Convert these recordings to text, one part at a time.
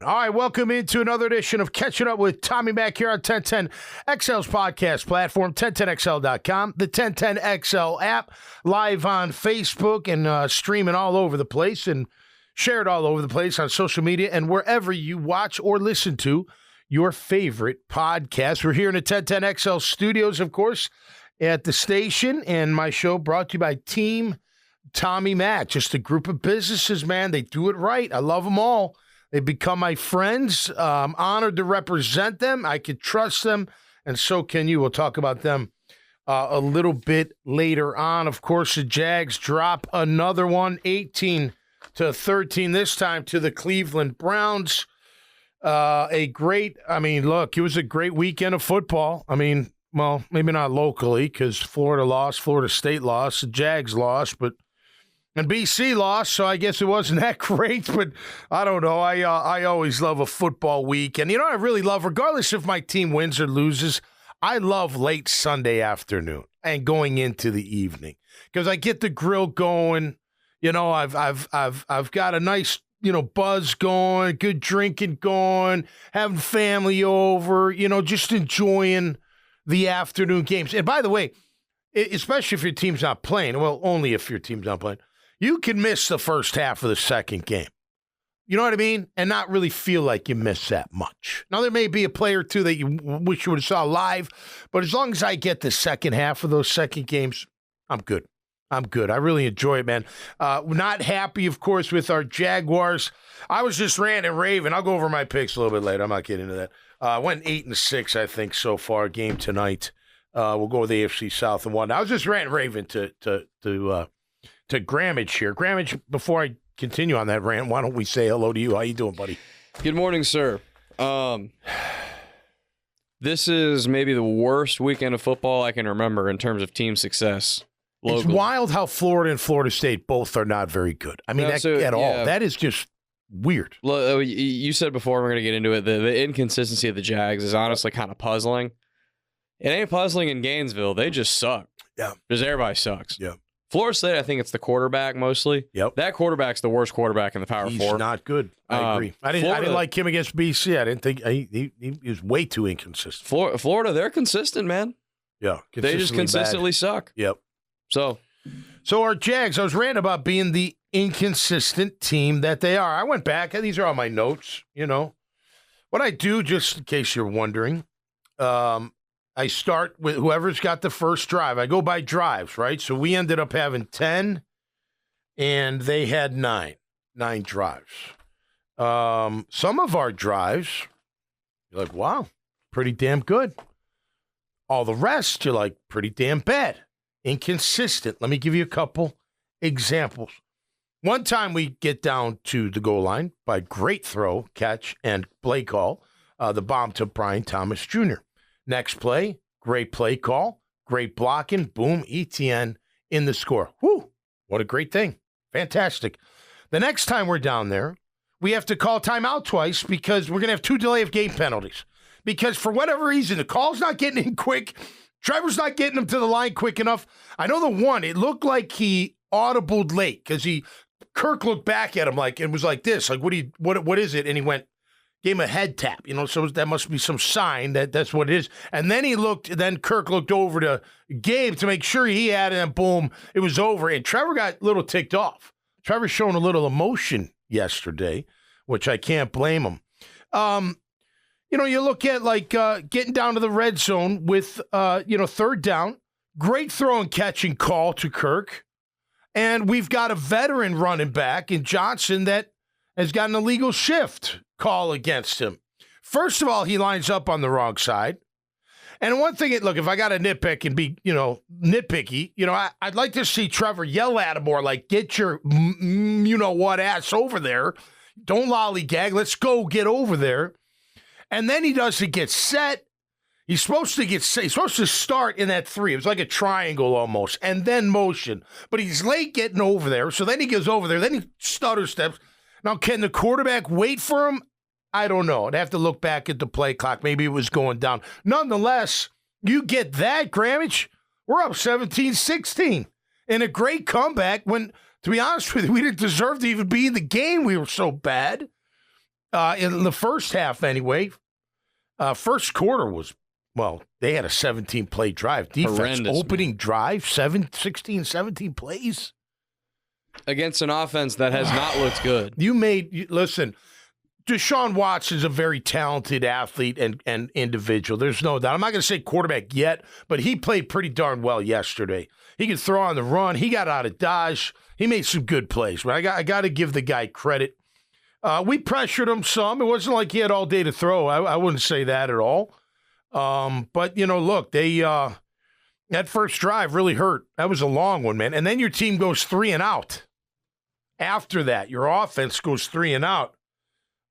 All right, welcome into another edition of Catching Up with Tommy Mac here on 1010XL's podcast platform, 1010XL.com, the 1010XL app, live on Facebook and streaming all over the place and shared all over the place on social media and wherever you watch or listen to your favorite podcast. We're here in the 1010XL studios, of course, at the station, and my show brought to you by Team Tommy Mac. Just a group of businesses, man. They do it right. I love them all. They become my friends. I'm honored to represent them. I can trust them, and so can you. We'll talk about them a little bit later on. Of course, the Jags drop another one, 18-13 this time to the Cleveland Browns. Look, it was a great weekend of football. I mean, well, maybe not locally because Florida lost, Florida State lost, the Jags lost, and BC lost, so I guess it wasn't that great, but I don't know. I always love a football week. And, I really love, regardless if my team wins or loses, I love late Sunday afternoon and going into the evening because I get the grill going. I've got a nice, buzz going, good drinking going, having family over, just enjoying the afternoon games. And by the way, especially if your team's not playing, well, only if your team's not playing, you can miss the first half of the second game. You know what I mean? And not really feel like you missed that much. Now, there may be a play or two that you wish you would have saw live, but as long as I get the second half of those second games, I'm good. I really enjoy it, man. Not happy, of course, with our Jaguars. I was just ranting and raving. I'll go over my picks a little bit later. I'm not getting into that. Went 8-6, I think, so far. Game tonight. We'll go with the AFC South and 1. I was just ranting and raving to Grammage here. Grammage, before I continue on that rant, why don't we say hello to you? How you doing, buddy? Good morning, sir. This is maybe the worst weekend of football I can remember in terms of team success. Locally. It's wild how Florida and Florida State both are not very good. I mean, at all. That is just weird. You said before, we're going to get into it, the inconsistency of the Jags is honestly kind of puzzling. It ain't puzzling in Gainesville. They just suck. Yeah. Because everybody sucks. Yeah. Florida State, I think it's the quarterback mostly. Yep. That quarterback's the worst quarterback in the Power 4. He's not good. I agree. I didn't like him against BC. I didn't think he was way too inconsistent. Florida, they're consistent, man. Yeah. They just consistently suck. Yep. So our Jags, I was ranting about being the inconsistent team that they are. I went back, and these are all my notes, What I do, just in case you're wondering, I start with whoever's got the first drive. I go by drives, right? So we ended up having 10, and they had 9 drives. Some of our drives, you're like, wow, pretty damn good. All the rest, you're like, pretty damn bad. Inconsistent. Let me give you a couple examples. One time we get down to the goal line by great throw, catch, and play call, the bomb to Brian Thomas Jr. Next play, great play call, great blocking, boom, ETN in the score. Whew, what a great thing. Fantastic. The next time we're down there, we have to call timeout twice because we're going to have 2 delay of game penalties. Because for whatever reason, the call's not getting in quick. Trevor's not getting him to the line quick enough. I know the one, it looked like he audibled late because Kirk looked back at him like, it was like this, like, what is it? And he gave him a head tap, so that must be some sign that that's what it is. And then Kirk looked over to Gabe to make sure he had it, and boom, it was over. And Trevor got a little ticked off. Trevor's showing a little emotion yesterday, which I can't blame him. You look at getting down to the red zone with, third down, great throw and catching call to Kirk. And we've got a veteran running back in Johnson that has got an illegal shift call against him. First of all, he lines up on the wrong side. And one thing, look, if I got to nitpick and be, nitpicky, I'd like to see Trevor yell at him more like, get your, what ass over there. Don't lollygag. Let's go get over there. And then he doesn't get set. He's supposed to start in that 3. It was like a triangle almost, and then motion. But he's late getting over there, so then he goes over there. Then he stutter steps. Now, can the quarterback wait for him? I don't know. I'd have to look back at the play clock. Maybe it was going down. Nonetheless, you get that, Grammage. We're up 17-16. And a great comeback when, to be honest with you, we didn't deserve to even be in the game. We were so bad. In the first half, anyway, first quarter was, well, they had a 17-play drive. Defense, horrendous, opening drive, 16, 17 plays. Against an offense that has not looked good. Listen, Deshaun Watson's a very talented athlete and individual. There's no doubt. I'm not going to say quarterback yet, but he played pretty darn well yesterday. He could throw on the run. He got out of dodge. He made some good plays. But I got to give the guy credit. We pressured him some. It wasn't like he had all day to throw. I wouldn't say that at all. But, look, that first drive really hurt. That was a long one, man. And then your team goes 3 and out. After that, your offense goes 3 and out.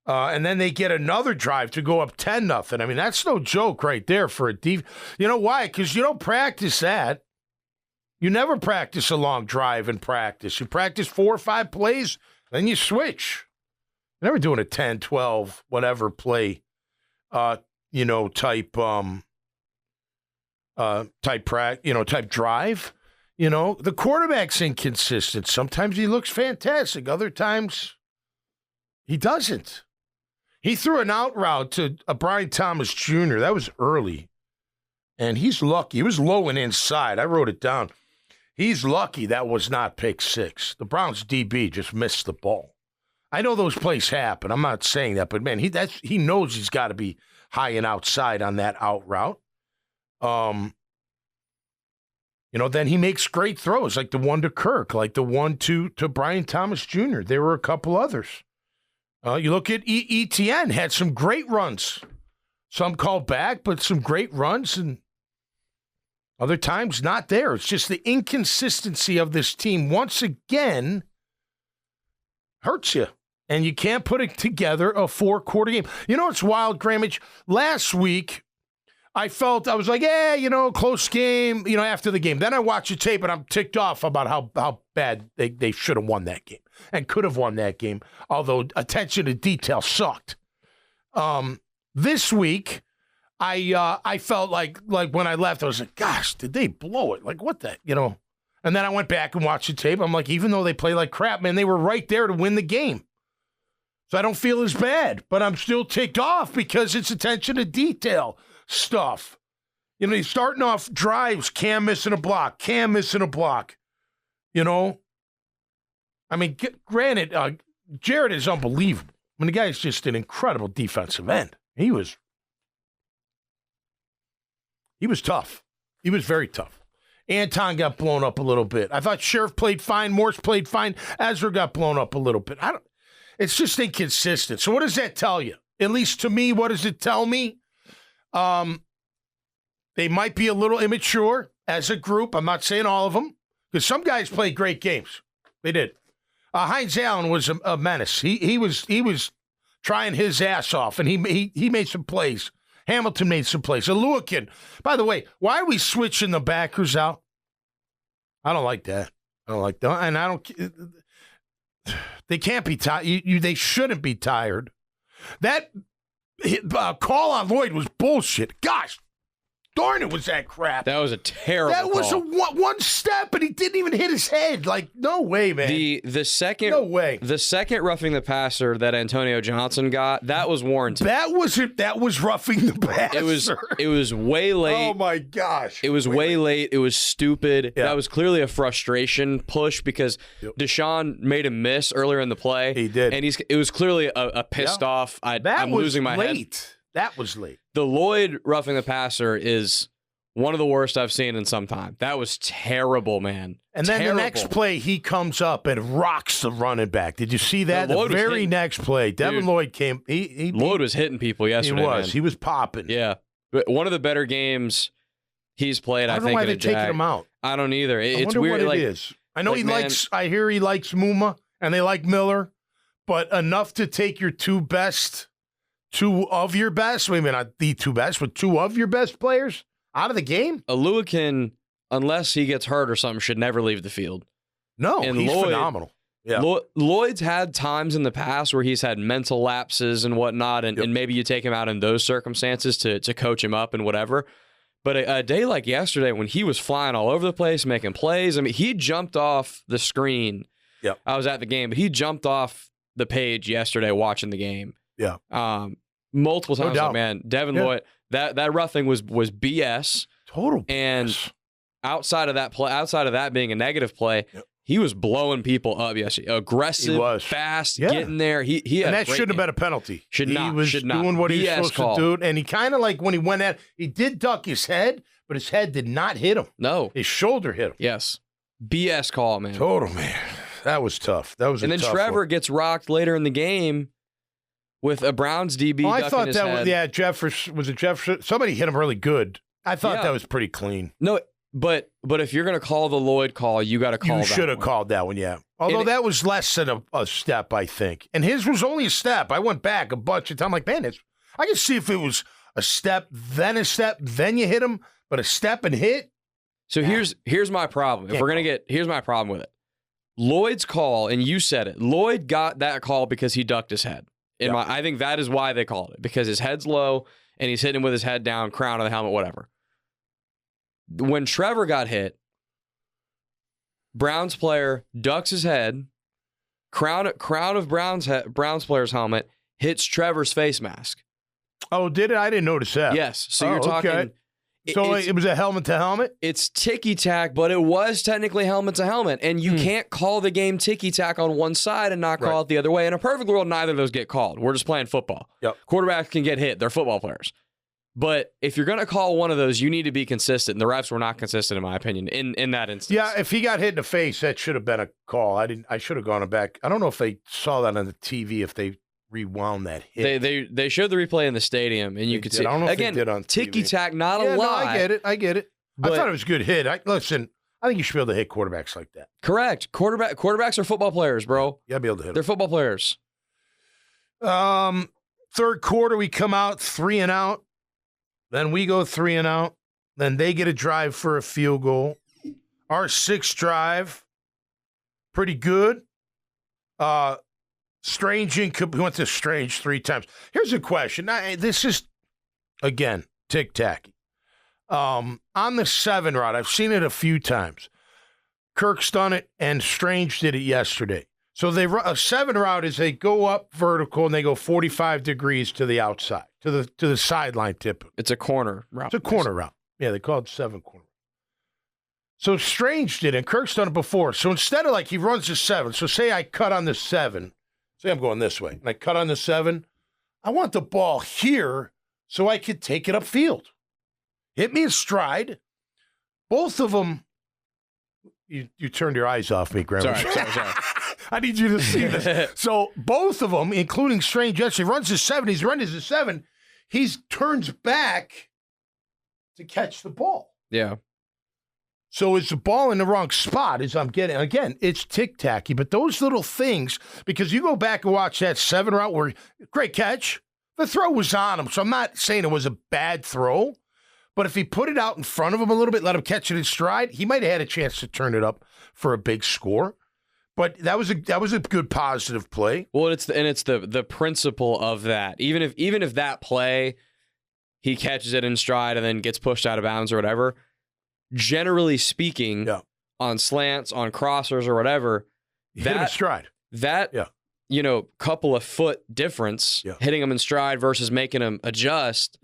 And then they get another drive to go up 10-0. I mean, that's no joke right there for a defense. You know why? Because you don't practice that. You never practice a long drive in practice. You practice 4 or 5 plays, then you switch. You're never doing a 10, 12, whatever play, type drive. The quarterback's inconsistent. Sometimes he looks fantastic. Other times he doesn't. He threw an out route to Brian Thomas Jr. That was early. And he's lucky. He was low and inside. I wrote it down. He's lucky that was not pick 6. The Browns DB just missed the ball. I know those plays happen. I'm not saying that, but man, he knows he's got to be high and outside on that out route. Then he makes great throws, like the one to Kirk, like the one to Brian Thomas Jr. There were a couple others. You look at ETN, had some great runs. Some called back, but some great runs, and other times not there. It's just the inconsistency of this team, once again, hurts you. And you can't put it together a 4-quarter game. It's wild, Grammage. Last week, I was like, close game, after the game. Then I watch the tape, and I'm ticked off about how bad they should have won that game and could have won that game, although attention to detail sucked. This week, I felt like when I left, I was like, gosh, did they blow it? Like, what the, And then I went back and watched the tape. I'm like, even though they play like crap, man, they were right there to win the game. So I don't feel as bad, but I'm still ticked off because it's attention to detail stuff. He's starting off drives, Cam missing a block. I mean, granted, Jared is unbelievable. I mean, the guy is just an incredible defensive end. He was tough. He was very tough. Anton got blown up a little bit. I thought Sheriff played fine. Morse played fine. Ezra got blown up a little bit. It's just inconsistent. So what does that tell you? At least to me, what does it tell me? They might be a little immature as a group. I'm not saying all of them, because some guys played great games. They did. Hines Allen was a menace. He was trying his ass off, and he made some plays. Hamilton made some plays. Aluakin. By the way, why are we switching the backers out? I don't like that. And I don't. They can't be tired. They shouldn't be tired. That call on Lloyd was bullshit. Gosh, darn it, was that crap. That was a terrible That was call. one step, and he didn't even hit his head. Like, no way, man. The second, no way. The second roughing the passer that Antonio Johnson got, that was warranted. That was it. That was roughing the passer. It was way late. Oh my gosh. It was way late. It was stupid. Yeah. That was clearly a frustration push because Deshaun made a miss earlier in the play. He did. And it was clearly a pissed off. I'm losing my head. That was late. The Lloyd roughing the passer is one of the worst I've seen in some time. That was terrible, man. And then the next play, he comes up and rocks the running back. Did you see that? The very next play, Devin Lloyd came. Lloyd was hitting people yesterday. He was. Man. He was popping. Yeah. But one of the better games he's played, I think. I don't know why they're taking him out. I don't either. I wonder weird. What it is. I know I hear he likes Muma, and they like Miller, but enough to take your two of your best, maybe not the two best, but two of your best players out of the game? Aluakin, unless he gets hurt or something, should never leave the field. No, and he's phenomenal. Yeah. Lloyd's had times in the past where he's had mental lapses and whatnot, and maybe you take him out in those circumstances to coach him up and whatever. But a day like yesterday when he was flying all over the place, making plays, I mean, he jumped off the screen. Yep. I was at the game, but he jumped off the page yesterday watching the game. Yeah. Multiple times, doubt. man. Devin Lloyd, that roughing was BS. Total. And outside of that being a negative play, he was blowing people up yesterday. Aggressive, fast, getting there. He and that shouldn't have been a penalty. Should not. He was doing what he was supposed to do. And he kind of like when he went at, he did duck his head, but his head did not hit him. No. His shoulder hit him. Yes. BS call, man. Total, man. That was tough. And then Trevor gets rocked later in the game with a Browns DB. I thought his that head. was, Jefferson. Was it Jefferson? Somebody hit him really good. I thought that was pretty clean. No, but if you're going to call the Lloyd call, you got to call that. You should have called that one, yeah. Although that was less than a step, I think. And his was only a step. I went back a bunch of times. I'm like, man, I can see if it was a step, then you hit him, but a step and hit. So here's my problem. Here's my problem with it. Lloyd's call, and you said it. Lloyd got that call because he ducked his head. I think that is why they called it, because his head's low and he's hitting him with his head down, crown of the helmet, whatever. When Trevor got hit, Browns player ducks his head, crown of Browns player's helmet hits Trevor's face mask. Oh, did it? I didn't notice that. Yes. So you're talking. Okay. So it was a helmet to helmet? It's ticky-tack, but it was technically helmet to helmet. And you can't call the game ticky-tack on one side and not call it the other way. In a perfect world, neither of those get called. We're just playing football. Yep. Quarterbacks can get hit. They're football players. But if you're going to call one of those, you need to be consistent. And the refs were not consistent, in my opinion, in that instance. Yeah, if he got hit in the face, that should have been a call. I should have gone back. I don't know if they saw that on the TV, if they rewound that hit. They showed the replay in the stadium, and you could see. I don't know again, if they did on TV. Ticky-tack, not a lot. No, I get it. But I thought it was a good hit. Listen, I think you should be able to hit quarterbacks like that. Correct. Quarterbacks are football players, bro. You got to be able to hit them. They're football players. Third quarter, we come out 3 and out. Then we go 3 and out. Then they get a drive for a field goal. Our sixth drive, pretty good. Strange, we went to Strange 3 times. Here's a question. This is, again, tic-tacky. On the 7 route, I've seen it a few times. Kirk's done it, and Strange did it yesterday. So a 7 route is they go up vertical, and they go 45 degrees to the outside, to the sideline typically. It's a corner route. It's a corner route. Yeah, they call it 7 corner. So Strange did it, and Kirk's done it before. So instead of he runs the 7, so say I cut on the 7, say I'm going this way, and I cut on the 7, I want the ball here so I could take it upfield. Hit me in stride. Both of them, you turned your eyes off me, Grandma. Sorry. I need you to see this. So both of them, including Strange yesterday, runs his 7. He's running his 7. He turns back to catch the ball. Yeah. So is the ball in the wrong spot as I'm getting? Again, it's tic-tacky, but those little things, because you go back and watch that 7 route where, great catch, the throw was on him. So I'm not saying it was a bad throw, but if he put it out in front of him a little bit, let him catch it in stride, he might have had a chance to turn it up for a big score. But that was a good positive play. Well, it's the principle of that. Even if that play, he catches it in stride and then gets pushed out of bounds or whatever, generally speaking, on slants, on crossers or whatever, hit him in stride. That couple of foot difference, hitting him in stride versus making him adjust,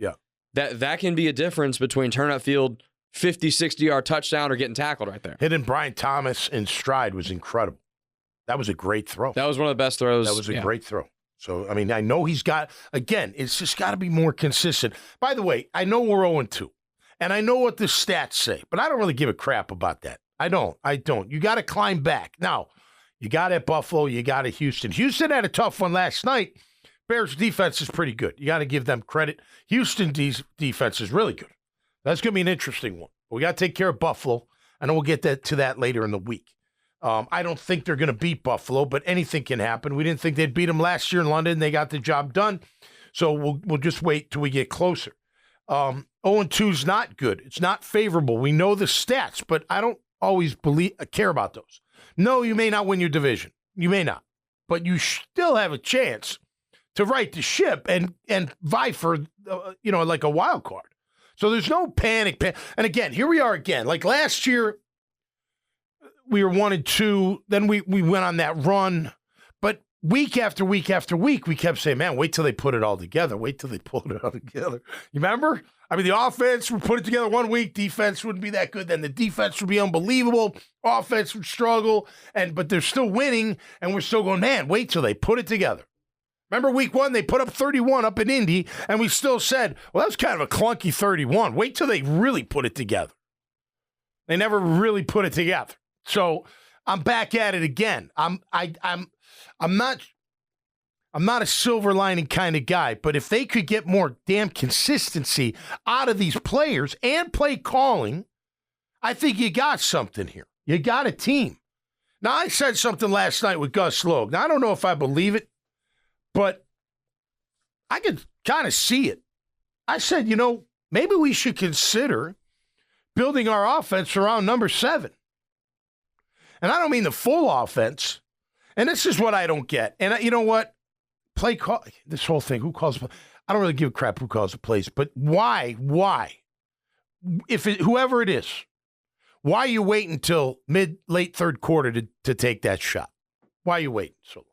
that can be a difference between turn up field, 50, 60-yard touchdown or getting tackled right there. Hitting Brian Thomas in stride was incredible. That was a great throw. That was one of the best throws. That was a great throw. So, I mean, I know he's got, again, it's just got to be more consistent. By the way, I know we're 0-2, and I know what the stats say, but I don't really give a crap about that. I don't. You got to climb back. Now, you got at Buffalo, you got at Houston. Houston had a tough one last night. Bears defense is pretty good. You got to give them credit. Houston defense is really good. That's going to be an interesting one. We got to take care of Buffalo. I know we'll get to that later in the week. I don't think they're going to beat Buffalo, but anything can happen. We didn't think they'd beat them last year in London. They got the job done. So we'll just wait till we get closer. 0-2 is not good. It's not favorable. We know the stats, but I don't always care about those. No, you may not win your division. You may not. But you still have a chance to right the ship and vie for, like a wild card. So there's no panic. And again, here we are again. Like last year, we were 1-2. Then we went on that run. But week after week after week, we kept saying, man, wait till they put it all together. Wait till they pull it all together. You remember? I mean, the offense would put it together one week. Defense wouldn't be that good. Then the defense would be unbelievable. Offense would struggle. But they're still winning. And we're still going, man, wait till they put it together. Remember week 1, they put up 31 up in Indy. And we still said, well, that was kind of a clunky 31. Wait till they really put it together. They never really put it together. So I'm back at it again. I'm not a silver lining kind of guy, but if they could get more damn consistency out of these players and play calling, I think you got something here. You got a team. Now, I said something last night with Gus Logue. Now, I don't know if I believe it, but I could kind of see it. I said, maybe we should consider building our offense around number 7. And I don't mean the full offense. And this is what I don't get. And you know what? Play call, this whole thing, who calls? I don't really give a crap who calls the plays, but why? Whoever it is, why are you waiting until late third quarter to take that shot? Why are you waiting so long?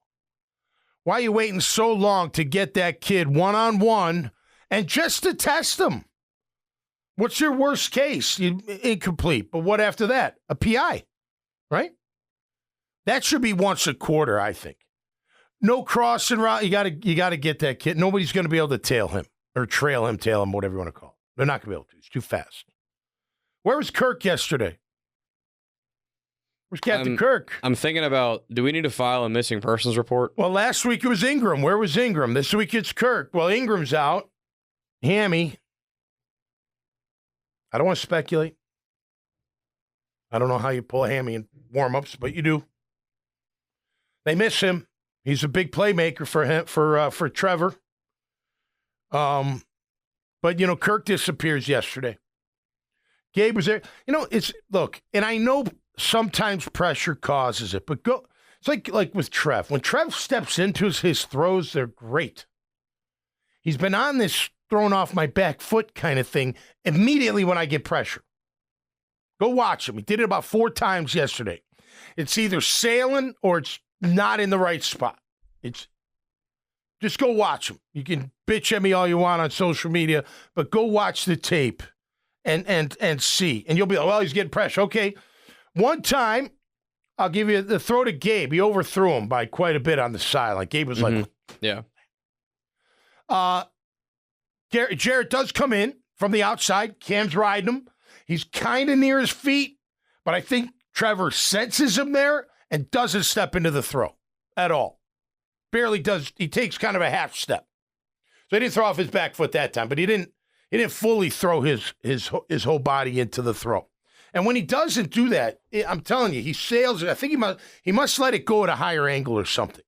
Why are you waiting so long to get that kid one-on-one and just to test him? What's your worst case? Incomplete. But what after that? A PI, right? That should be once a quarter, I think. No crossing route. You got to get that kid. Nobody's going to be able to tail him or tail him, whatever you want to call it. They're not going to be able to. It's too fast. Where was Kirk yesterday? Where's Captain Kirk? I'm thinking about, do we need to file a missing persons report? Well, last week it was Ingram. Where was Ingram? This week it's Kirk. Well, Ingram's out. Hammy. I don't want to speculate. I don't know how you pull a hammy in warm-ups, but you do. They miss him. He's a big playmaker for Trevor. But Kirk disappears yesterday. Gabe was there. Look, and I know sometimes pressure causes it, but it's like with Trev. When Trev steps into his throws, they're great. He's been on this thrown off my back foot kind of thing immediately when I get pressure. Go watch him. He did it about 4 times yesterday. It's either sailing or it's not in the right spot. Just go watch him. You can bitch at me all you want on social media, but go watch the tape and see. And you'll be like, well, he's getting pressure. Okay. One time, I'll give you the throw to Gabe. He overthrew him by quite a bit on the sideline. Gabe was like, yeah. Jarrett does come in from the outside. Cam's riding him. He's kind of near his feet, but I think Trevor senses him there and doesn't step into the throw at all. Barely does. He takes kind of a half step. So he didn't throw off his back foot that time, but he didn't fully throw his whole body into the throw. And when he doesn't do that, I'm telling you, he sails it. I think he must let it go at a higher angle or something.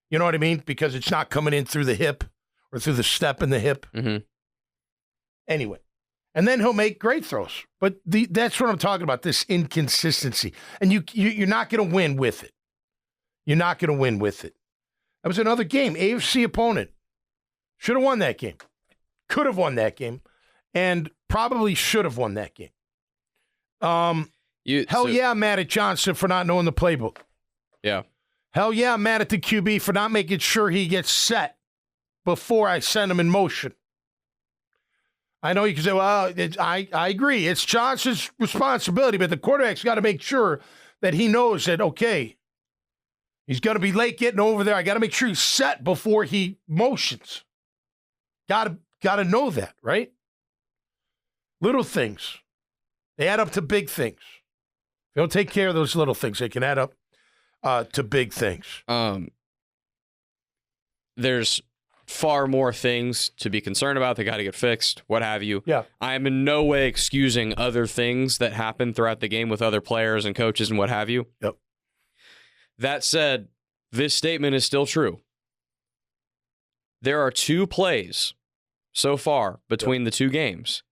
You know what I mean? Because it's not coming in through the hip or through the step in the hip. Mm-hmm. Anyway. And then he'll make great throws. But that's what I'm talking about, this inconsistency. And you're not going to win with it. You're not going to win with it. That was another game. AFC opponent. Should have won that game. Could have won that game. And probably should have won that game. Yeah, I'm mad at Johnson for not knowing the playbook. Yeah. Hell yeah, I'm mad at the QB for not making sure he gets set before I send him in motion. I know you can say, well, I agree. It's Johnson's responsibility, but the quarterback's got to make sure that he knows that, okay, he's going to be late getting over there. I got to make sure he's set before he motions. Got to know that, right? Little things. They add up to big things. If you don't take care of those little things, they can add up to big things. There's far more things to be concerned about. They got to get fixed, what have you. Yeah. I am in no way excusing other things that happen throughout the game with other players and coaches and what have you. Yep. That said, this statement is still true. There are 2 plays so far between the 2 games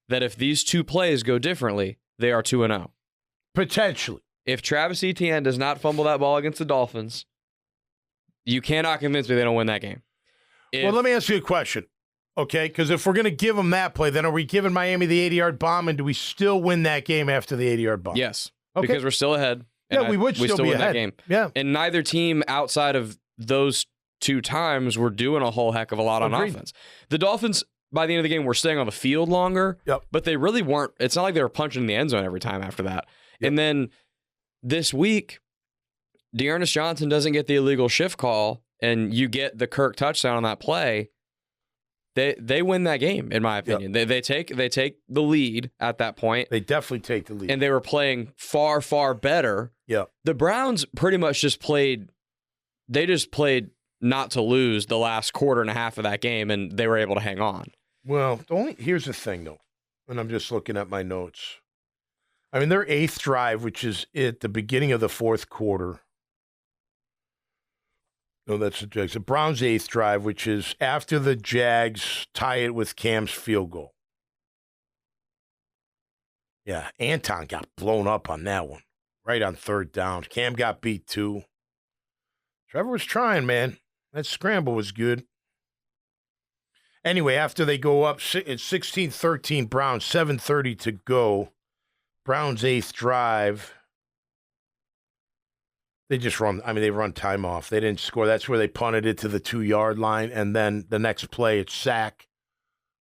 that if these 2 plays go differently, they are 2-0. Potentially. If Travis Etienne does not fumble that ball against the Dolphins, you cannot convince me they don't win that game. Well, let me ask you a question, okay? Because if we're going to give them that play, then are we giving Miami the 80-yard bomb, and do we still win that game after the 80-yard bomb? Yes, okay. Because we're still ahead. Yeah, we would still be win ahead. that game. Yeah. And neither team outside of those 2 times were doing a whole heck of a lot on offense. The Dolphins, by the end of the game, were staying on the field longer, but they really weren't. It's not like they were punching in the end zone every time after that. And then this week, Dearness Johnson doesn't get the illegal shift call, and you get the Kirk touchdown on that play. They win that game, in my opinion. They take the lead at that point. They definitely take the lead. And they were playing far, far better. Yeah. The Browns pretty much just played not to lose the last quarter and a half of that game, and they were able to hang on. Well, here's the thing, though, and I'm just looking at my notes. I mean, their 8th drive, which is at the beginning of the 4th quarter. No, that's the Jags. The Browns' 8th drive, which is after the Jags tie it with Cam's field goal. Yeah, Anton got blown up on that one, right on 3rd down. Cam got beat, too. Trevor was trying, man. That scramble was good. Anyway, after they go up, it's 16-13 Browns, 7:30 to go. Browns' 8th drive. They just run, they run time off. They didn't score. That's where they punted it to the 2-yard line. And then the next play, it's sack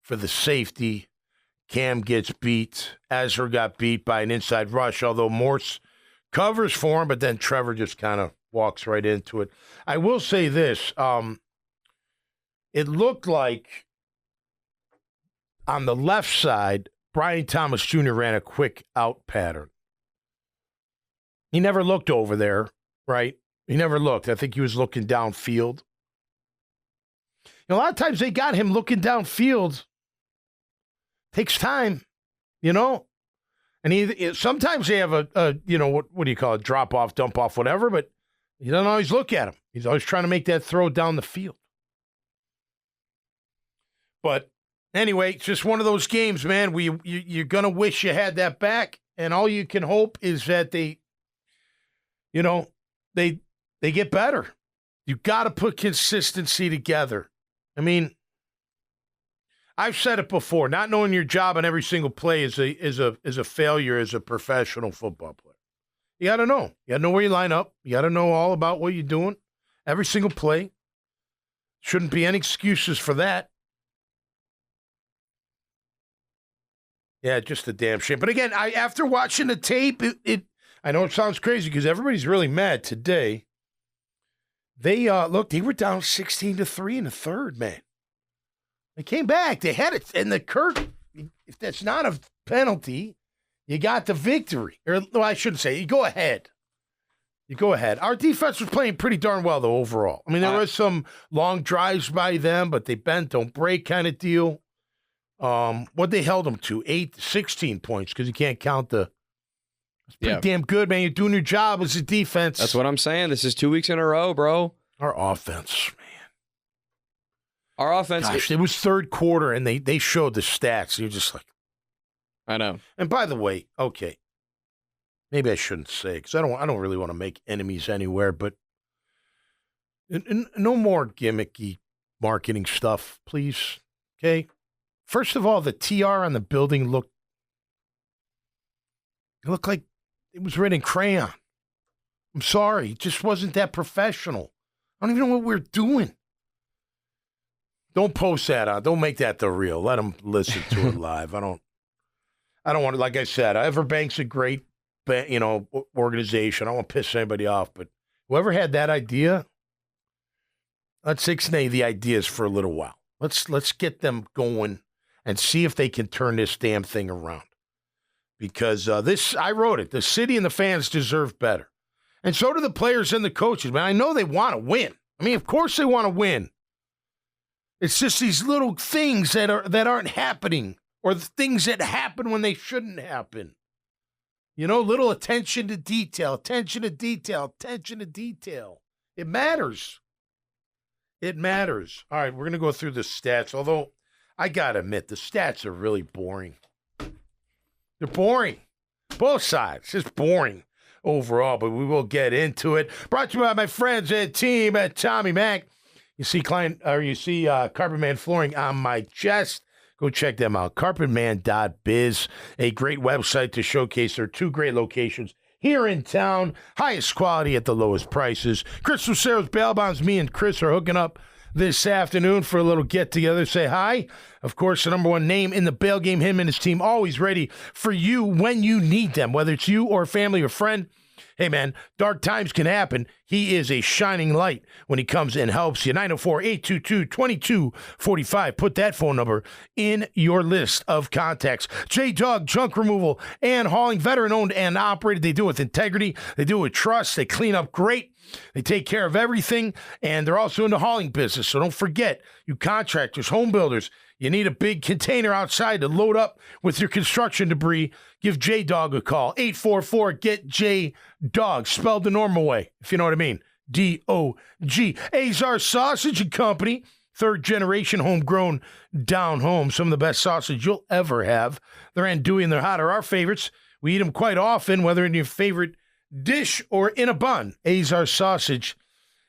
for the safety. Cam gets beat. Ezra got beat by an inside rush, although Morse covers for him, but then Trevor just kind of walks right into it. I will say this. It looked like on the left side, Brian Thomas Jr. ran a quick out pattern. He never looked over there. Right? He never looked. I think he was looking downfield. A lot of times they got him looking downfield. Takes time, And sometimes they have a what do you call it, drop off, dump off, whatever, but he doesn't always look at him. He's always trying to make that throw down the field. But anyway, it's just one of those games, man. You're going to wish you had that back, and all you can hope is that they get better. You got to put consistency together. I mean, I've said it before. Not knowing your job on every single play is a failure as a professional football player. You got to know. You got to know where you line up. You got to know all about what you're doing. Every single play. Shouldn't be any excuses for that. Yeah, just a damn shame. But again, after watching the tape, I know it sounds crazy because everybody's really mad today. They they were down 16-3 in the 3rd, man. They came back. They had it. And the Kirk, if that's not a penalty, you got the victory. Or, well, I shouldn't say. You go ahead. Our defense was playing pretty darn well, though, overall. I mean, there was some long drives by them, but they bend, don't break kind of deal. What they held them to? 16 points because you can't count the... It's pretty damn good, man. You're doing your job as a defense. That's what I'm saying. This is 2 weeks in a row, bro. Our offense, man. Our offense. Gosh, it was 3rd quarter, and they showed the stats. You're just like, I know. And by the way, okay, maybe I shouldn't say because I don't really want to make enemies anywhere, but no more gimmicky marketing stuff, please. Okay. First of all, the TR on the building looked like it was written in crayon. I'm sorry. It just wasn't that professional. I don't even know what we're doing. Don't post that on. Don't make that the real. Let them listen to it live. I don't want to, like I said, Everbank's a great, organization. I don't want to piss anybody off, but whoever had that idea, let's ixnay the ideas for a little while. Let's get them going and see if they can turn this damn thing around. Because I wrote it. The city and the fans deserve better. And so do the players and the coaches. Man, I know they want to win. I mean, of course they want to win. It's just these little things that aren't happening, or the things that happen when they shouldn't happen. Little attention to detail, attention to detail, attention to detail. It matters. It matters. All right, we're going to go through the stats, although I got to admit, the stats are really boring. They're boring. Both sides. It's boring overall, but we will get into it. Brought to you by my friends and team at Tommy Mac. You see Carpet Man flooring on my chest. Go check them out. Carpetman.biz, a great website to showcase their 2 great locations here in town. Highest quality at the lowest prices. Chris Lucero's Bail Bonds. Me and Chris are hooking up this afternoon for a little get-together. Say hi. Of course, the number one name in the bail game. Him and his team always ready for you when you need them, whether it's you or family or friend. Hey, man, dark times can happen. He is a shining light when he comes and helps you. 904-822-2245. Put that phone number in your list of contacts. J-Dog Junk Removal and Hauling, veteran-owned and operated. They do it with integrity. They do it with trust. They clean up great. They take care of everything, and they're also in the hauling business. So don't forget, you contractors, home builders, you need a big container outside to load up with your construction debris. Give J-Dog a call. 844-GET-J-DOG, spelled the normal way, if you know what I mean. D-O-G. Azar Sausage and Company, third generation homegrown down home. Some of the best sausage you'll ever have. They're andouille and they're hot are our favorites. We eat them quite often, whether in your favorite dish or in a bun. Azar Sausage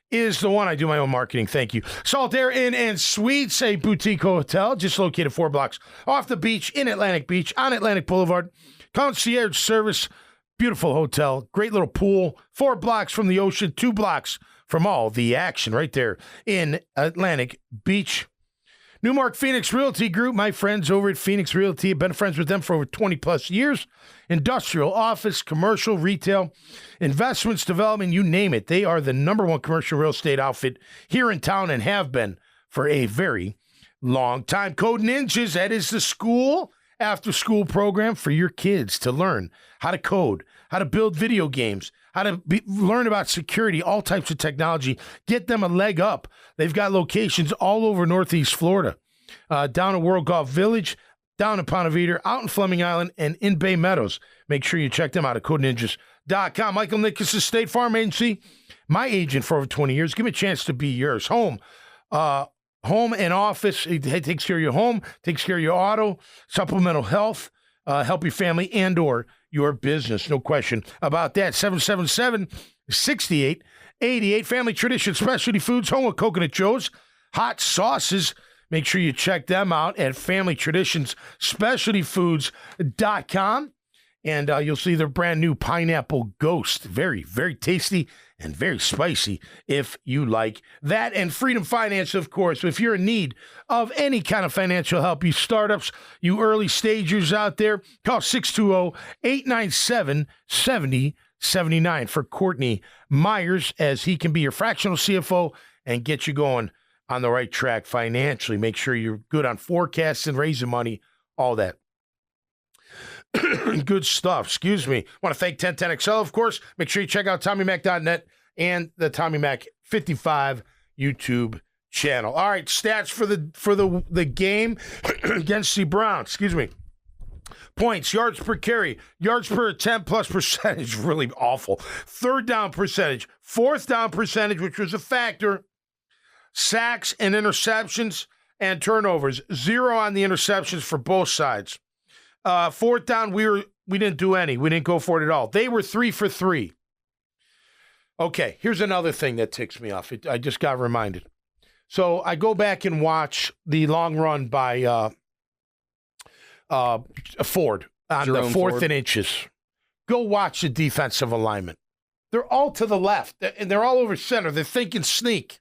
is the one. I do my own marketing. Thank you. Salt Air Inn and Suites, a boutique hotel just located 4 blocks off the beach in Atlantic Beach on Atlantic Boulevard. Concierge service, beautiful hotel, great little pool, 4 blocks from the ocean, 2 blocks from all the action right there in Atlantic Beach. Newmark Phoenix Realty Group, my friends over at Phoenix Realty, have been friends with them for over 20 plus years. Industrial, office, commercial, retail, investments, development, you name it. They are the number one commercial real estate outfit here in town and have been for a very long time. Code Ninjas, that is the school after school program for your kids to learn how to code, how to build video games, how to learn about security, all types of technology. Get them a leg up. They've got locations all over Northeast Florida, down at World Golf Village, down in Ponte Vedra, out in Fleming Island, and in Bay Meadows. Make sure you check them out at CodeNinjas.com. Michael Nickus' State Farm Agency, my agent for over 20 years. Give me a chance to be yours. Home and office. He takes care of your home, takes care of your auto, supplemental health, help your family and or your business. No question about that. 777-6888. Family Tradition Specialty Foods, home of Coconut Joe's. Hot sauces. Make sure you check them out at FamilyTraditionsSpecialtyFoods.com. And you'll see their brand new Pineapple Ghost. Very, very tasty and very spicy if you like that. And Freedom Finance, of course. If you're in need of any kind of financial help, you startups, you early stagers out there, call 620-897-7079 for Courtney Myers, as he can be your fractional CFO and get you going on the right track financially. Make sure you're good on forecasts and raising money, all that. Good stuff. Excuse me. Want to thank 1010XL, of course. Make sure you check out TommyMac.net and the Tommy Mac 55 YouTube channel. All right, stats for the game against the Browns. Excuse me. Points, yards per carry, yards per attempt plus percentage, really awful. Third down percentage, fourth down percentage, which was a factor. Sacks and interceptions and turnovers. 0 on the interceptions for both sides. Fourth down, we didn't do any. We didn't go for it at all. They were 3 for 3. Okay, here's another thing that ticks me off. I just got reminded. So I go back and watch the long run by Ford on Jerome the fourth Ford. and inches. Go watch the defensive alignment. They're all to the left, and they're all over center. They're thinking sneak.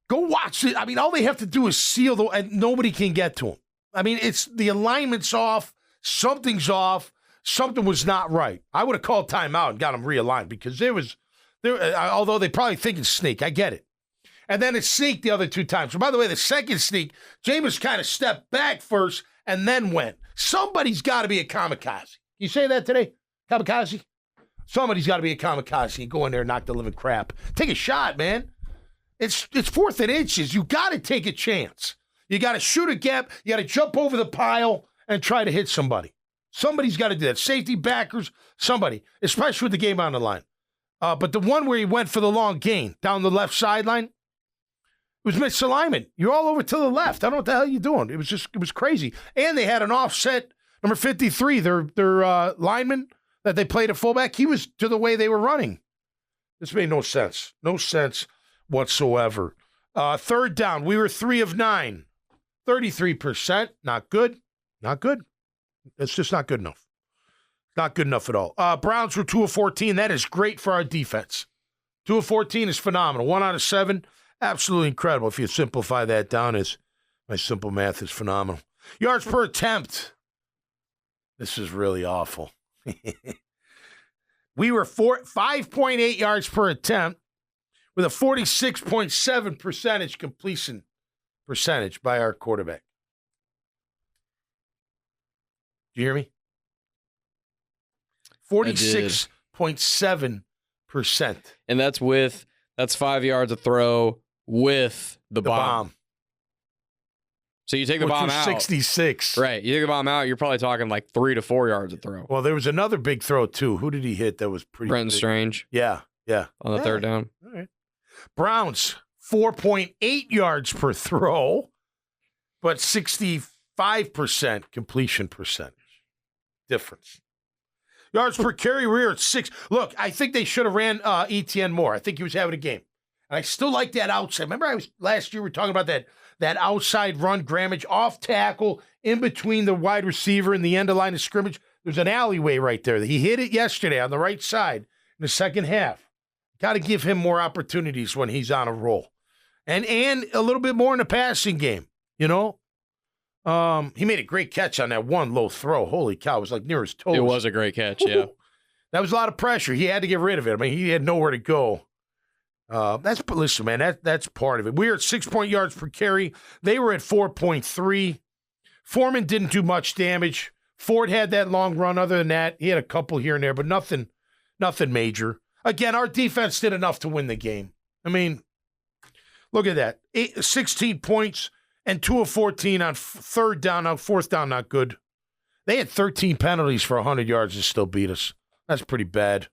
Go watch it. I mean, all they have to do is seal and nobody can get to them. I mean, it's the alignment's off. Something's off. Something was not right. I would have called timeout and got them realigned because although they probably think it's sneak. I get it. And then it's sneak the other 2 times. So by the way, the second sneak, Jameis kind of stepped back first and then went. Somebody's got to be a kamikaze. You say that today? Kamikaze? Somebody's got to be a kamikaze. Go in there and knock the living crap. Take a shot, man. It's 4th and inches. You got to take a chance. You got to shoot a gap. You got to jump over the pile and try to hit somebody. Somebody's got to do that. Safety backers, somebody, especially with the game on the line. But the one where he went for the long gain down the left sideline, it was misalignment. You're all over to the left. I don't know what the hell you're doing. It was crazy. And they had an offset, number 53, their lineman that they played at fullback. He was to the way they were running. This made no sense. No sense whatsoever. Third down, we were 3 of 9. 33%, not good. Not good. It's just not good enough. Not good enough at all. Browns were 2 of 14. That is great for our defense. 2 of 14 is phenomenal. 1 out of 7, absolutely incredible. If you simplify that down, my simple math is phenomenal. Yards per attempt. This is really awful. We were 5.8 yards per attempt with a 46.7% completion percentage by our quarterback. Do you hear me? 46.7%. And that's 5 yards a throw with the bomb. So you take the bomb out. 66. Right. You take the bomb out, you're probably talking like 3 to 4 yards a throw. Well, there was another big throw, too. Who did he hit that was pretty Brenton big? Strange. Yeah. On the third down. All right. Browns, 4.8 yards per throw, but 65% completion percentage. Difference. Yards per carry, we're at 6. Look, I think they should have ran ETN more. I think he was having a game. And I still like that outside. Remember last year we were talking about that outside run, Grammage, off tackle, in between the wide receiver and the end of line of scrimmage. There's an alleyway right there. He hit it yesterday on the right side in the second half. Got to give him more opportunities when he's on a roll. And a little bit more in the passing game, you know? He made a great catch on that one low throw. Holy cow, it was like near his toes. It was a great catch, yeah. That was a lot of pressure. He had to get rid of it. I mean, he had nowhere to go. Listen, man, that's part of it. We were at 6 yards per carry. They were at 4.3. Foreman didn't do much damage. Ford had that long run. Other than that, he had a couple here and there, but nothing major. Again, our defense did enough to win the game. I mean, look at that. 16 points and 2 of 14 on third down. Now, fourth down, not good. They had 13 penalties for 100 yards and still beat us. That's pretty bad.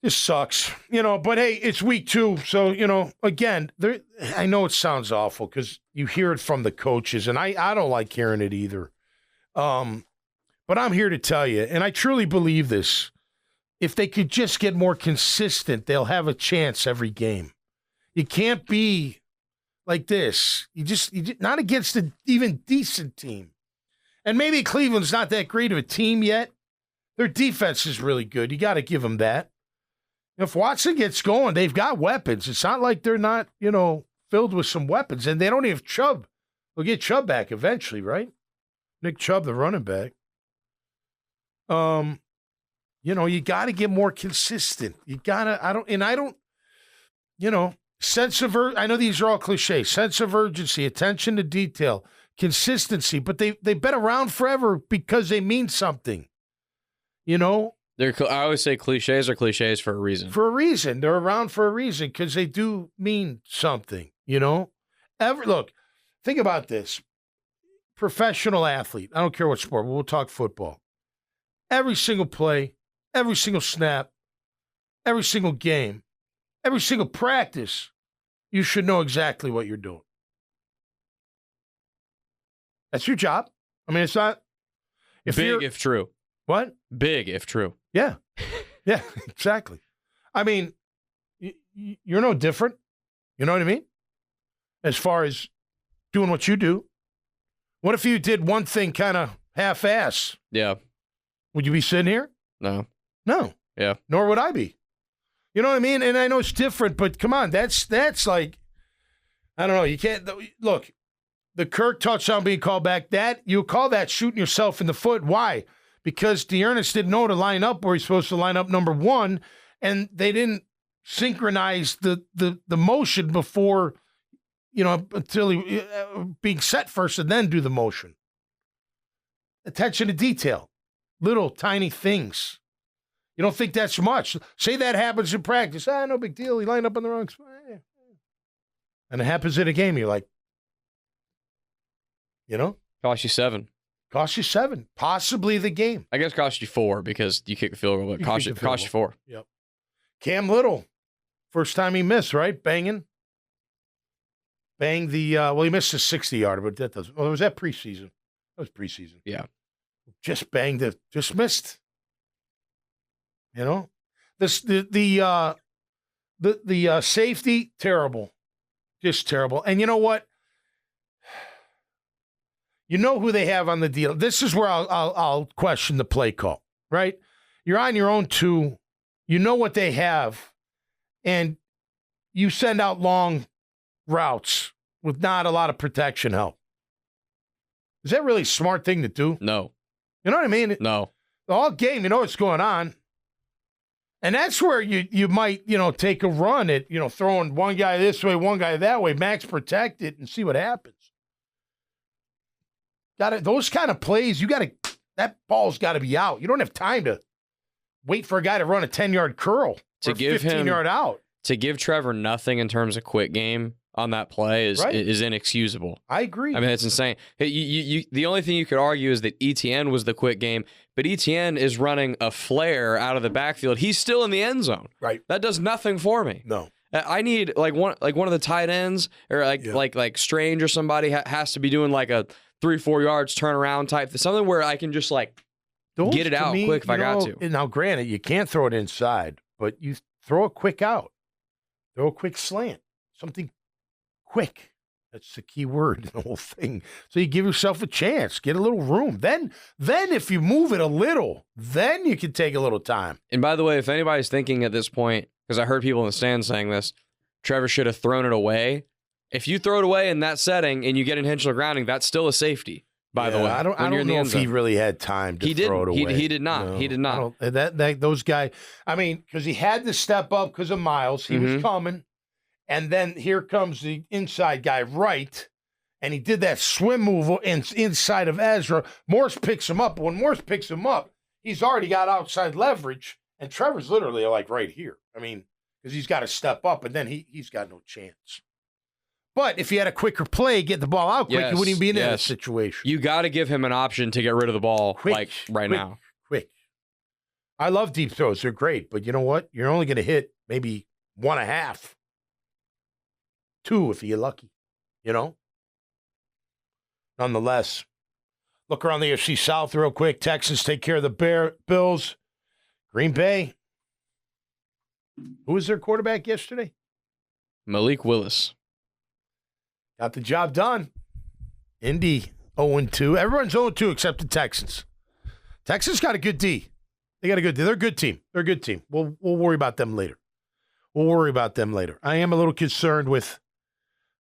This sucks, but hey, it's week 2. So, again, I know it sounds awful because you hear it from the coaches, and I don't like hearing it either. But I'm here to tell you, and I truly believe this, if they could just get more consistent, they'll have a chance every game. You can't be like this. You not against an even decent team. And maybe Cleveland's not that great of a team yet. Their defense is really good. You got to give them that. If Watson gets going, they've got weapons. It's not like they're not, filled with some weapons. And they don't have Chubb. They'll get Chubb back eventually, right? Nick Chubb, the running back. You got to get more consistent. Sense of I know these are all cliches. Sense of urgency, attention to detail, consistency. But they've been around forever because they mean something. I always say cliches are cliches for a reason. For a reason. They're around for a reason because they do mean something, Look, think about this. Professional athlete. I don't care what sport, but we'll talk football. Every single play, every single snap, every single game, every single practice, you should know exactly what you're doing. That's your job. I mean, it's not... If true. What? Big if true. Yeah. Yeah, exactly. I mean, you're no different. You know what I mean? As far as doing what you do. What if you did one thing kind of half-ass? Yeah. Would you be sitting here? No. No. Yeah. Nor would I be. You know what I mean? And I know it's different, but come on, that's like, I don't know. You can't, look, the Kirk touchdown being called back, you call that shooting yourself in the foot. Why? Because Dearness didn't know to line up where he's supposed to line up number 1, and they didn't synchronize the motion before, until he being set first and then do the motion. Attention to detail. Little tiny things. You don't think that's much. Say that happens in practice. No big deal. He lined up on the wrong spot. And it happens in a game. You're like, Cost you 7. Cost you 7. Possibly the game. I guess cost you 4 because you kicked the field goal, but cost you 4. Yep. Cam Little. First time he missed, right? Banging. Bang the, he missed a 60-yarder, but that doesn't, was that preseason? That was preseason. Yeah. Just banged it. Just missed. The safety, terrible. Just terrible. And you know what? You know who they have on the deal. This is where I'll question the play call, right? You're on your own 2. You know what they have, and you send out long routes with not a lot of protection help. Is that really a smart thing to do? No. You know what I mean? No. The whole game, you know what's going on. And that's where you might, take a run at, throwing one guy this way, one guy that way, max protect it, and see what happens. Those kind of plays, that ball's got to be out. You don't have time to wait for a guy to run a 10-yard curl to or give 15-yard out. To give Trevor nothing in terms of quick game on that play is inexcusable. I agree. I mean, it's insane. The only thing you could argue is that ETN was the quick game, but ETN is running a flare out of the backfield. He's still in the end zone. Right. That does nothing for me. No. I need one of the tight ends or like Strange or somebody has to be doing like a 3-4 yards turnaround type, something where I can just get it out quick if I got to. Now, granted, you can't throw it inside, but you throw a quick out, throw a quick slant, something quick. That's the key word in the whole thing. So you give yourself a chance, get a little room. Then if you move it a little, then you can take a little time. And by the way, if anybody's thinking at this point, because I heard people in the stands saying this, Trevor should have thrown it away. If you throw it away in that setting and you get intentional grounding, that's still a safety. By the way, I don't know if he really had time to throw it away. He did not. No, he did not. Those guys. I mean, because he had to step up because of Miles. He was coming, and then here comes the inside guy, right, and he did that swim move inside of Ezra. Morse picks him up. But when Morse picks him up, he's already got outside leverage, and Trevor's literally like right here. I mean, because he's got to step up, and then he's got no chance. But if he had a quicker play, get the ball out quick, he wouldn't even be in that situation. You got to give him an option to get rid of the ball now. Quick. I love deep throws. They're great. But you know what? You're only going to hit maybe 1.5. 2 if you're lucky. Nonetheless, look around the AFC South real quick. Texans take care of the Bills. Green Bay. Who was their quarterback yesterday? Malik Willis. Got the job done. Indy 0-2. Everyone's 0-2 except the Texans. Texans got a good D. They got a good D. They're a good team. We'll worry about them later. I am a little concerned with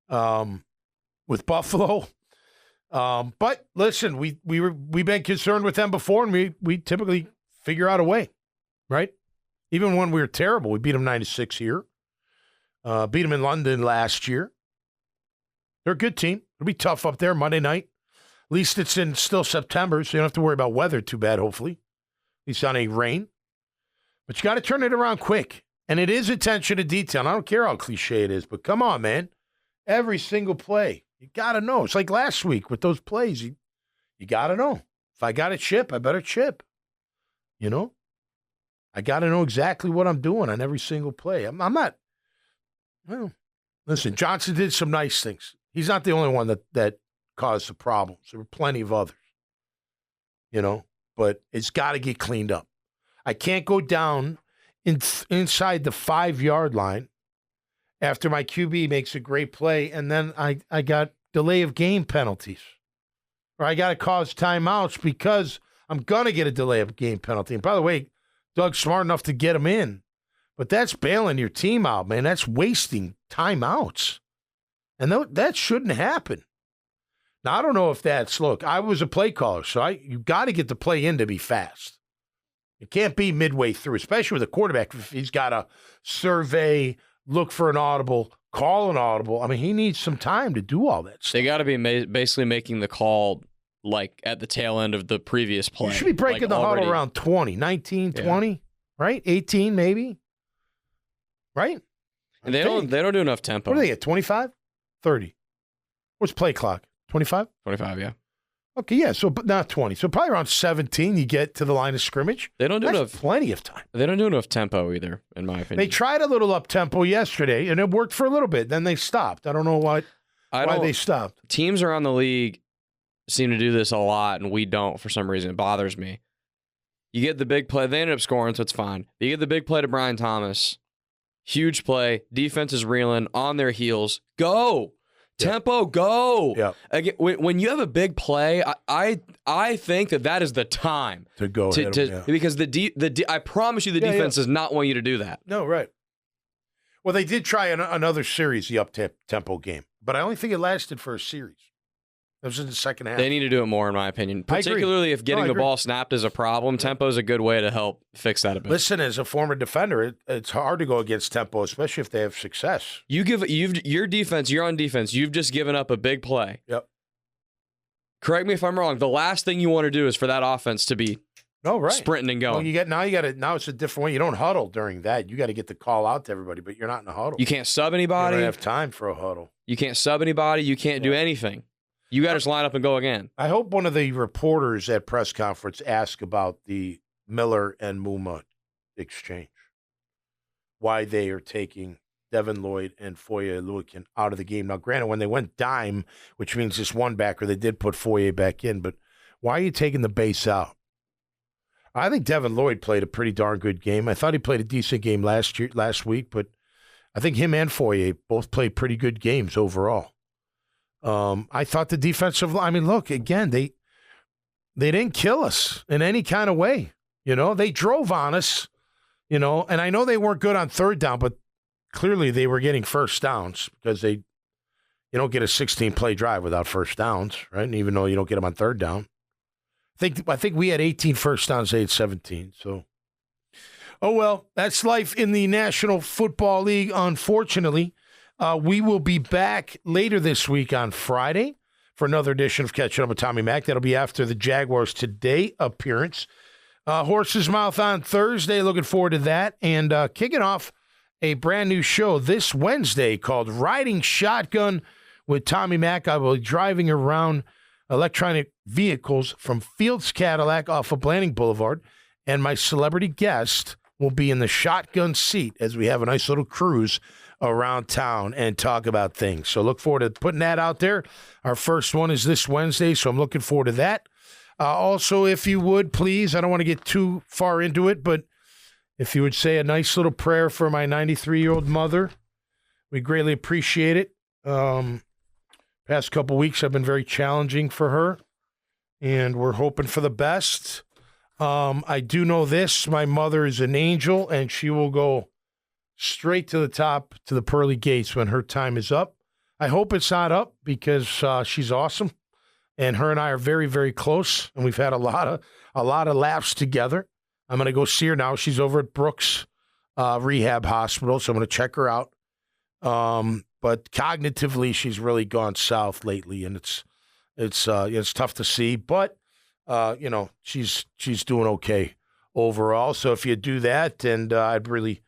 Buffalo. But listen, we've been concerned with them before, and we typically figure out a way, right? Even when we were terrible, we beat them 9-6 here. Beat them in London last year. They're a good team. It'll be tough up there Monday night. At least it's in still September, so you don't have to worry about weather too bad, hopefully. At least on a rain. But you got to turn it around quick. And it is attention to detail. And I don't care how cliche it is, but come on, man. Every single play. You got to know. It's like last week with those plays. You got to know. If I got to chip, I better chip. I got to know exactly what I'm doing on every single play. I'm not. Well, listen, Johnson did some nice things. He's not the only one that caused the problems. There were plenty of others, but it's got to get cleaned up. I can't go down inside the 5-yard line after my QB makes a great play, and then I got delay of game penalties, or I got to cause timeouts because I'm going to get a delay of game penalty. And by the way, Doug's smart enough to get him in, but that's bailing your team out, man. That's wasting timeouts. And that shouldn't happen. Now, I don't know if look, I was a play caller, so you got to get the play in to be fast. It can't be midway through, especially with a quarterback. If he's got to survey, look for an audible, call an audible. I mean, he needs some time to do all that stuff. They got to be basically making the call like at the tail end of the previous play. You should be breaking the huddle around 20, 19, 20, right? 18 maybe, right? And they don't do enough tempo. What are they at, 25? 30. What's play clock? 25? 25, yeah. Okay, yeah, so but not 20. So probably around 17 you get to the line of scrimmage. They don't do enough. Plenty of time. They don't do enough tempo either, in my opinion. They tried a little up-tempo yesterday, and it worked for a little bit. Then they stopped. I don't know why they stopped. Teams around the league seem to do this a lot, and we don't for some reason. It bothers me. You get the big play. They ended up scoring, so it's fine. You get the big play to Brian Thomas. Huge play. Defense is reeling on their heels. Go. Tempo, go. Yeah. Again, when you have a big play, I think that is the time to go ahead. Because I promise you the defense does not want you to do that. No, right. Well, they did try another series, the up-tempo game, but I only think it lasted for a series. It was in the second half. They need to do it more, in my opinion. Particularly if getting the ball snapped is a problem, tempo is a good way to help fix that a bit. Listen, as a former defender, it's hard to go against tempo, especially if they have success. You're on defense. You've just given up a big play. Yep. Correct me if I'm wrong. The last thing you want to do is for that offense to be sprinting and going. Well, now it's a different way. You don't huddle during that. You got to get the call out to everybody, but you're not in a huddle. You can't sub anybody. You don't have time for a huddle. You can't sub anybody. You can't do anything. You got to just line up and go again. I hope one of the reporters at press conference asked about the Miller and Muma exchange, why they are taking Devin Lloyd and Foye Oluokun out of the game. Now, granted, when they went dime, which means just one backer, they did put Foye back in, but why are you taking the base out? I think Devin Lloyd played a pretty darn good game. I thought he played a decent game last week, but I think him and Foye both played pretty good games overall. I thought the defensive line, look, again, they didn't kill us in any kind of way. They drove on us, and I know they weren't good on third down, but clearly they were getting first downs because you don't get a 16-play drive without first downs, right? And even though you don't get them on third down. I think we had 18 first downs, they had 17. So, oh well, that's life in the National Football League, unfortunately. We will be back later this week on Friday for another edition of Catching Up with Tommy Mac. That'll be after the Jaguars Today appearance. Horse's Mouth on Thursday. Looking forward to that. And kicking off a brand new show this Wednesday called Riding Shotgun with Tommy Mac. I will be driving around electronic vehicles from Fields Cadillac off of Blanding Boulevard. And my celebrity guest will be in the shotgun seat as we have a nice little cruise around town and talk about things. So look forward to putting that out there. Our first one is this Wednesday, so I'm looking forward to that. Also, if you would, please, I don't want to get too far into it, but if you would say a nice little prayer for my 93-year-old mother, we greatly appreciate it. Past couple weeks have been very challenging for her, and we're hoping for the best. I do know this. My mother is an angel, and she will go straight to the top, to the pearly gates when her time is up. I hope it's not up because she's awesome, and her and I are very, very close, and we've had a lot of laughs together. I'm going to go see her now. She's over at Brooks Rehab Hospital, so I'm going to check her out. But cognitively, she's really gone south lately, and it's tough to see. But she's doing okay overall. So if you do that, and I'd really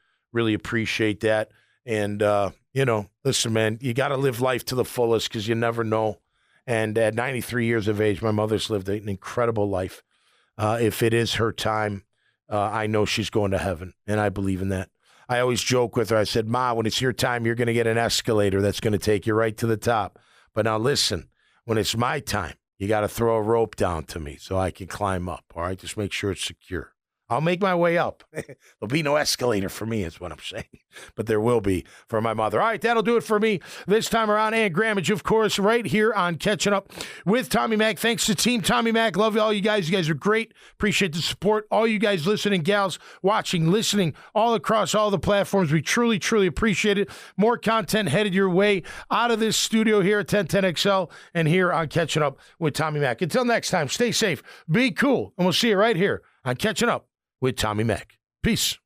appreciate that. And, listen, man, you got to live life to the fullest because you never know. And at 93 years of age, my mother's lived an incredible life. If it is her time, I know she's going to heaven, and I believe in that. I always joke with her. I said, Ma, when it's your time, you're going to get an escalator that's going to take you right to the top. But now listen, when it's my time, you got to throw a rope down to me so I can climb up, all right? Just make sure it's secure. I'll make my way up. There'll be no escalator for me is what I'm saying. But there will be for my mother. All right, that'll do it for me this time around. And Grammage, of course, right here on Catching Up with Tommy Mac. Thanks to Team Tommy Mac. Love all you guys. You guys are great. Appreciate the support. All you guys listening, gals, watching, listening, all across all the platforms. We truly, truly appreciate it. More content headed your way out of this studio here at 1010XL and here on Catching Up with Tommy Mac. Until next time, stay safe, be cool, and we'll see you right here on Catching Up with Tommy Mac. Peace.